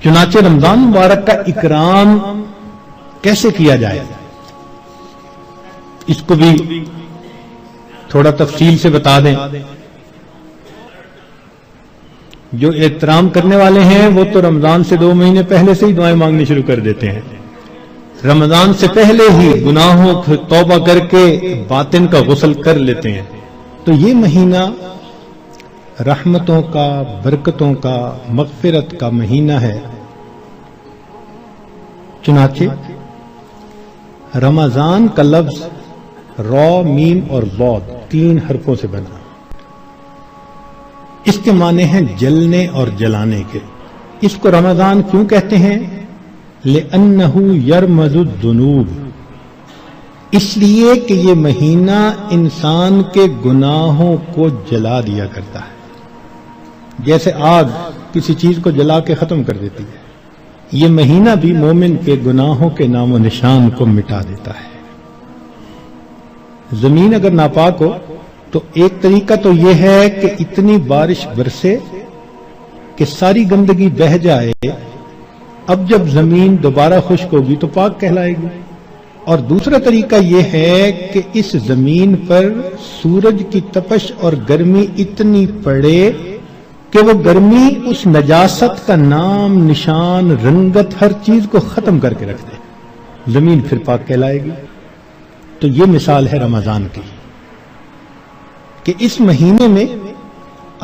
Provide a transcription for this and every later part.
چنانچہ رمضان مبارک کا اکرام کیسے کیا جائے اس کو بھی تھوڑا تفصیل سے بتا دیں. جو احترام کرنے والے ہیں وہ تو رمضان سے 2 مہینے پہلے سے ہی دعائیں مانگنی شروع کر دیتے ہیں. رمضان سے پہلے ہی گناہوں کو توبہ کر کے باطن کا غسل کر لیتے ہیں. تو یہ مہینہ رحمتوں کا، برکتوں کا، مغفرت کا مہینہ ہے. چنانچہ رمضان کا لفظ را، میم اور ضاد 3 حرفوں سے بنا. اس کے معنی ہیں جلنے اور جلانے کے. اس کو رمضان کیوں کہتے ہیں؟ لِأَنَّهُ يَرْمَزُ الذُّنُوبَ، اس لیے کہ یہ مہینہ انسان کے گناہوں کو جلا دیا کرتا ہے. جیسے آگ کسی چیز کو جلا کے ختم کر دیتی ہے، یہ مہینہ بھی مومن کے گناہوں کے نام و نشان کو مٹا دیتا ہے. زمین اگر ناپاک ہو تو ایک طریقہ تو یہ ہے کہ اتنی بارش برسے کہ ساری گندگی بہہ جائے. اب جب زمین دوبارہ خشک ہوگی تو پاک کہلائے گی. اور دوسرا طریقہ یہ ہے کہ اس زمین پر سورج کی تپش اور گرمی اتنی پڑے کہ وہ گرمی اس نجاست کا نام، نشان، رنگت، ہر چیز کو ختم کر کے رکھ دے، زمین پھر پاک کہلائے گی. تو یہ مثال ہے رمضان کی کہ اس مہینے میں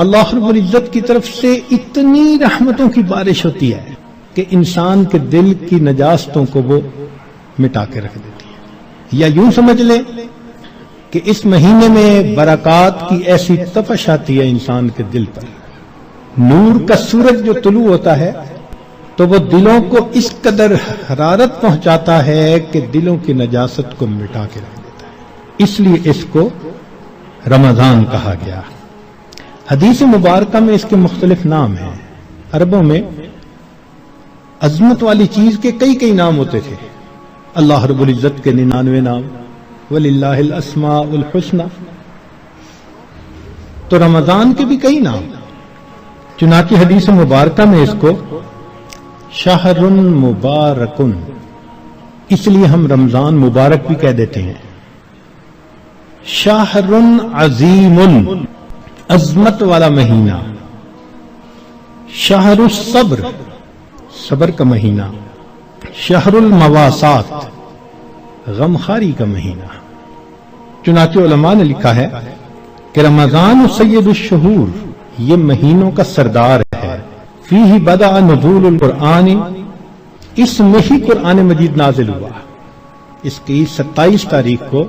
اللہ رب العزت کی طرف سے اتنی رحمتوں کی بارش ہوتی ہے کہ انسان کے دل کی نجاستوں کو وہ مٹا کے رکھ دیتی ہے. یا یوں سمجھ لیں کہ اس مہینے میں برکات کی ایسی تپش آتی ہے انسان کے دل پر. نور کا سورج جو طلوع ہوتا ہے تو وہ دلوں کو اس قدر حرارت پہنچاتا ہے کہ دلوں کی نجاست کو مٹا کے رکھ دیتا ہے. اس لیے اس کو رمضان کہا گیا. حدیث مبارکہ میں اس کے مختلف نام ہیں. عربوں میں عظمت والی چیز کے کئی نام ہوتے تھے. اللہ رب العزت کے 99 نام، وَلِلَّهِ الْأَسْمَاءُ الْحُسْنَى. تو رمضان کے بھی کئی نام. چنانچہ حدیث مبارکہ میں اس کو شہر مبارکن، اس لیے ہم رمضان مبارک بھی کہہ دیتے ہیں. شہر عظیم، عظمت والا مہینہ. شہر الصبر، صبر کا مہینہ. شہر المواسات، غمخاری کا مہینہ. چنانچہ علماء نے لکھا ہے کہ رمضان سید الشہور، یہ مہینوں کا سردار ہے. فیہ بدأ نزول القرآن، اس میں ہی قرآن مجید نازل ہوا. اس کی 27 تاریخ کو،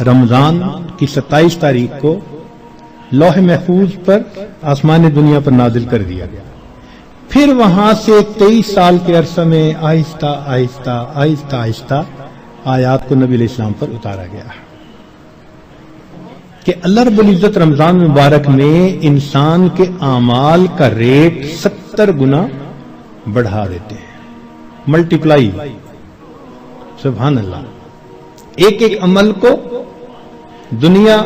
رمضان کی 27 تاریخ کو لوح محفوظ پر آسمان دنیا پر نازل کر دیا گیا. پھر وہاں سے 23 سال کے عرصہ میں آہستہ آہستہ آیات کو نبی علیہ السلام پر اتارا گیا کہ اللہ رب العزت رمضان مبارک میں انسان کے اعمال کا ریٹ 70 گنا بڑھا دیتے ہیں. ملٹیپلائی، سبحان اللہ. ایک عمل کو دنیا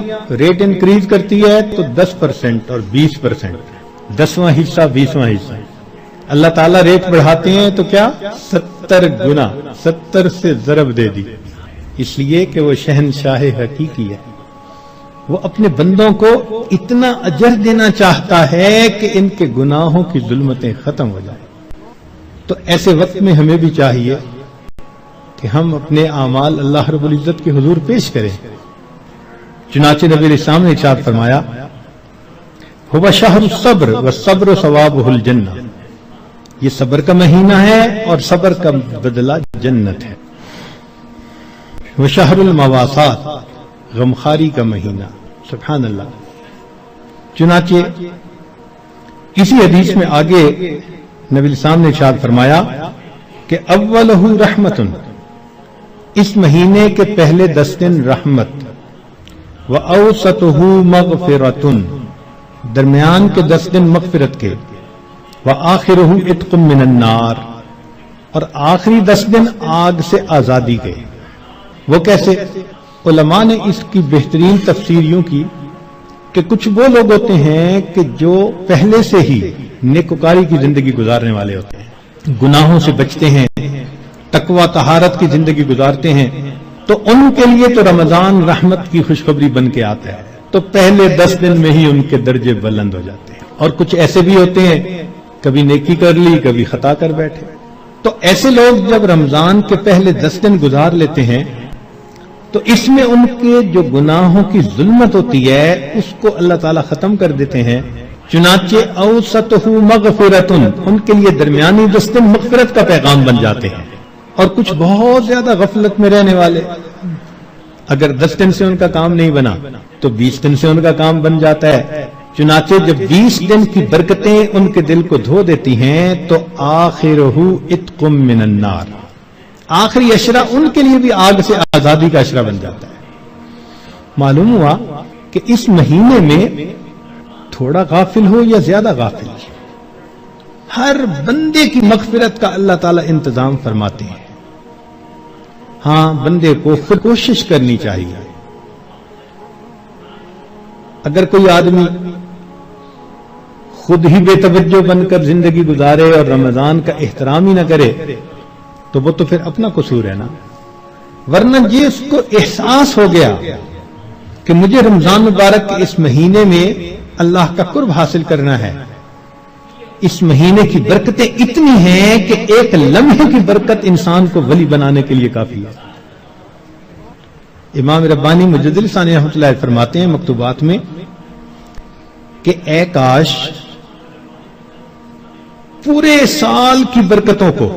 ریٹ انکریز کرتی ہے تو 10% اور 20%، 10واں حصہ 20واں حصہ. اللہ تعالیٰ ریٹ بڑھاتے ہیں تو کیا 70 گنا، 70 سے ضرب دے دی. اس لیے کہ وہ شہنشاہ حقیقی ہے. وہ اپنے بندوں کو اتنا اجر دینا چاہتا ہے کہ ان کے گناہوں کی ظلمتیں ختم ہو جائیں. تو ایسے وقت میں ہمیں بھی چاہیے کہ ہم اپنے اعمال اللہ رب العزت کے حضور پیش کریں. چنانچہ نبی علیہ السلام نے ارشاد فرمایا، هو شہر الصبر والصبر ثوابہ الجنہ، یہ صبر کا مہینہ ہے اور صبر کا بدلہ جنت ہے. وہ شہر المواسات، غمخاری کا مہینہ. سبحان اللہ. چنانچہ اسی حدیث میں آگے نبی السلام نے ارشاد فرمایا کہ اولہ رحمت، اس مہینے کے پہلے 10 دن رحمت، وَأَوْسَطُهُ مَغْفِرَةٌ، درمیان کے 10 دن مغفرت کے، وَآخِرُهُ عِتْقٌ مِّنَ النَّارِ، اور آخری 10 دن آگ سے آزادی کے. وہ کیسے؟ علماء نے اس کی بہترین تفسیر یوں کی کہ کچھ وہ لوگ ہوتے ہیں کہ جو پہلے سے ہی نیکوکاری کی زندگی گزارنے والے ہوتے ہیں، گناہوں سے بچتے ہیں، تقوی طہارت کی زندگی گزارتے ہیں، تو ان کے لیے تو رمضان رحمت کی خوشخبری بن کے آتا ہے، تو پہلے 10 دن میں ہی ان کے درجے بلند ہو جاتے ہیں۔ اور کچھ ایسے بھی ہوتے ہیں کبھی نیکی کر لی کبھی خطا کر بیٹھے، تو ایسے لوگ جب رمضان کے پہلے 10 دن گزار لیتے ہیں تو اس میں ان کے جو گناہوں کی ظلمت ہوتی ہے اس کو اللہ تعالیٰ ختم کر دیتے ہیں۔ چنانچہ اوسطہ مغفرۃ، ان کے لیے درمیانی 10 دن مغفرت کا پیغام بن جاتے ہیں۔ اور کچھ بہت زیادہ غفلت میں رہنے والے، اگر 10 دن سے ان کا کام نہیں بنا تو 20 دن سے ان کا کام بن جاتا ہے۔ چنانچہ جب 20 دن کی برکتیں ان کے دل کو دھو دیتی ہیں تو آخرہ عتق من النار، آخری اشرہ ان کے لیے بھی آگ سے آزادی کا اشرہ بن جاتا ہے۔ معلوم ہوا کہ اس مہینے میں تھوڑا غافل ہو یا زیادہ غافل، ہر بندے کی مغفرت کا اللہ تعالیٰ انتظام فرماتے ہیں۔ ہاں، بندے کو خود کوشش کرنی چاہیے۔ اگر کوئی آدمی خود ہی بے توجہ بن کر زندگی گزارے اور رمضان کا احترام ہی نہ کرے تو وہ تو پھر اپنا قصور ہے نا، ورنہ یہ اس کو احساس ہو گیا کہ مجھے رمضان مبارک کے اس مہینے میں اللہ کا قرب حاصل کرنا ہے، اس مہینے کی برکتیں اتنی ہیں کہ ایک لمحے کی برکت انسان کو ولی بنانے کے لیے کافی ہے۔ امام ربانی مجدد ثانی رحمۃ اللہ فرماتے ہیں مکتوبات میں کہ اے کاش پورے سال کی برکتوں کو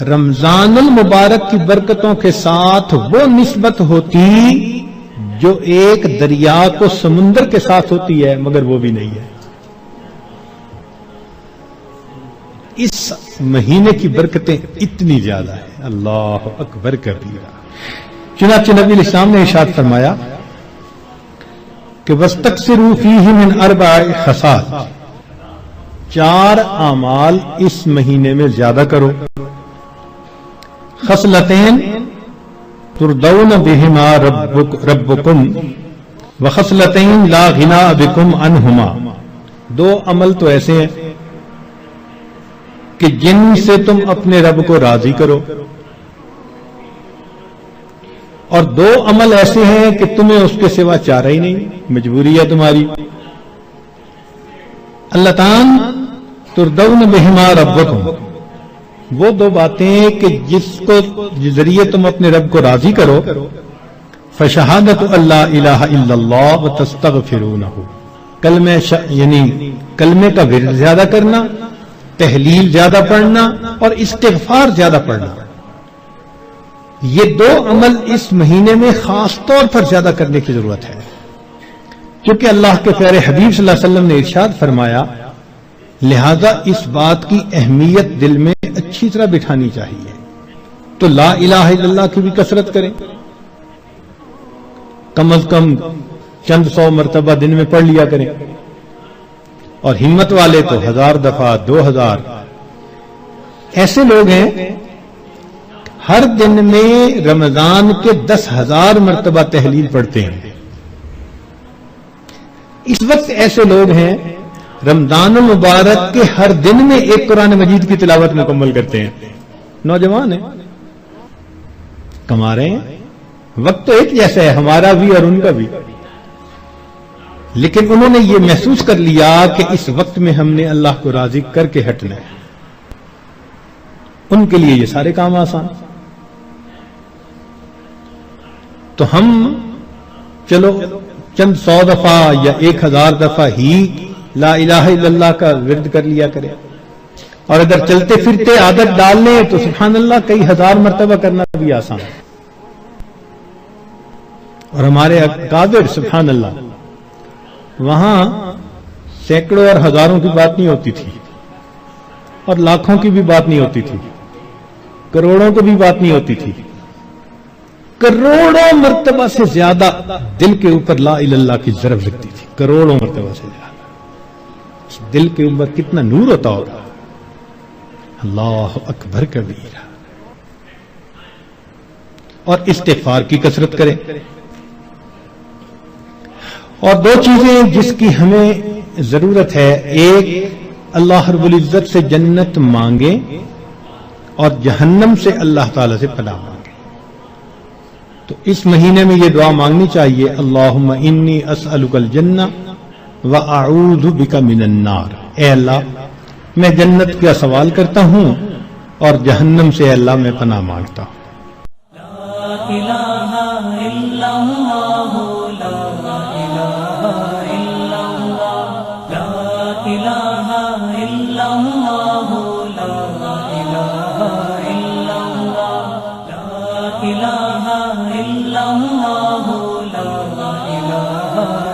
رمضان المبارک کی برکتوں کے ساتھ وہ نسبت ہوتی جو ایک دریا کو سمندر کے ساتھ ہوتی ہے، مگر وہ بھی نہیں ہے۔ اس مہینے کی برکتیں اتنی زیادہ ہیں، اللہ اکبر کبیرہ۔ چنانچہ نبی علیہ السلام نے ارشاد فرمایا کہ وَاسْتَكْثِرُوا فِيهِ مِنْ 4 خصال، 4 اعمال اس مہینے میں زیادہ کرو۔ خصلتین ترضون بہما ربکم وخصلتین لا غنا بکم عنہما، 2 عمل تو ایسے ہیں کہ جن سے تم اپنے رب کو راضی کرو، اور 2 عمل ایسے ہیں کہ تمہیں اس کے سوا چارہ ہی نہیں، مجبوری ہے تمہاری۔ اللتان ترضون بہما ربکم، وہ 2 باتیں کہ جس کو ذریعے تم اپنے رب کو راضی کرو، فشہادت اللہ الہ الا اللہ وتستغفرونہ، یعنی کلمے کا ورد زیادہ کرنا، تحلیل زیادہ پڑھنا اور استغفار زیادہ پڑھنا، یہ 2 عمل اس مہینے میں خاص طور پر زیادہ کرنے کی ضرورت ہے، کیونکہ اللہ کے پیارے حبیب صلی اللہ علیہ وسلم نے ارشاد فرمایا، لہذا اس بات کی اہمیت دل میں اچھی طرح بٹھانی چاہیے۔ تو لا الہ الا اللہ کی بھی کثرت کریں، کم از کم چند 100 مرتبہ دن میں پڑھ لیا کریں، اور ہمت والے تو 1000 دفعہ 2000۔ ایسے لوگ ہیں ہر دن میں رمضان کے 10,000 مرتبہ تحلیل پڑھتے ہیں۔ اس وقت ایسے لوگ ہیں رمضان المبارک کے ہر دن میں ایک قرآن مجید کی تلاوت مکمل کرتے ہیں، نوجوان ہیں، کما رہے ہیں، وقت تو ایک جیسا ہے ہمارا بھی اور ان کا بھی، لیکن انہوں نے یہ محسوس کر لیا کہ اس وقت میں ہم نے اللہ کو راضی کر کے ہٹنا ہے، ان کے لیے یہ سارے کام آسان۔ تو ہم چلو چند 100 دفعہ یا 1000 دفعہ ہی لا الہ الا اللہ کا ورد کر لیا کریں، اور اگر چلتے پھرتے عادت ڈال لیں تو سبحان اللہ کئی 1000 مرتبہ کرنا بھی آسان ہے۔ اور ہمارے اکابر سبحان اللہ، وہاں سینکڑوں اور ہزاروں کی بات نہیں ہوتی تھی، اور لاکھوں کی بھی بات نہیں ہوتی تھی، کروڑوں کی بھی بات نہیں ہوتی تھی، کروڑوں مرتبہ سے زیادہ دل کے اوپر لا الہ الا اللہ کی ضرب لگتی تھی، کروڑوں مرتبہ سے زیادہ۔ دل کے اوپر کتنا نور ہوتا ہوگا، اللہ اکبر کبیرہ۔ اور استغفار کی کثرت کریں. اور دو چیزیں جس کی ہمیں ضرورت ہے، ایک اللہ رب العزت سے جنت مانگیں اور جہنم سے اللہ تعالی سے پناہ مانگیں. تو اس مہینے میں یہ دعا مانگنی چاہیے، اللہم انی اسألک الجنہ واعوذ بک من النار. اے اللہ میں جنت کا سوال کرتا ہوں اور جہنم سے اللہ میں پناہ مانگتا ہوں. الہ الا اللہ لا الہ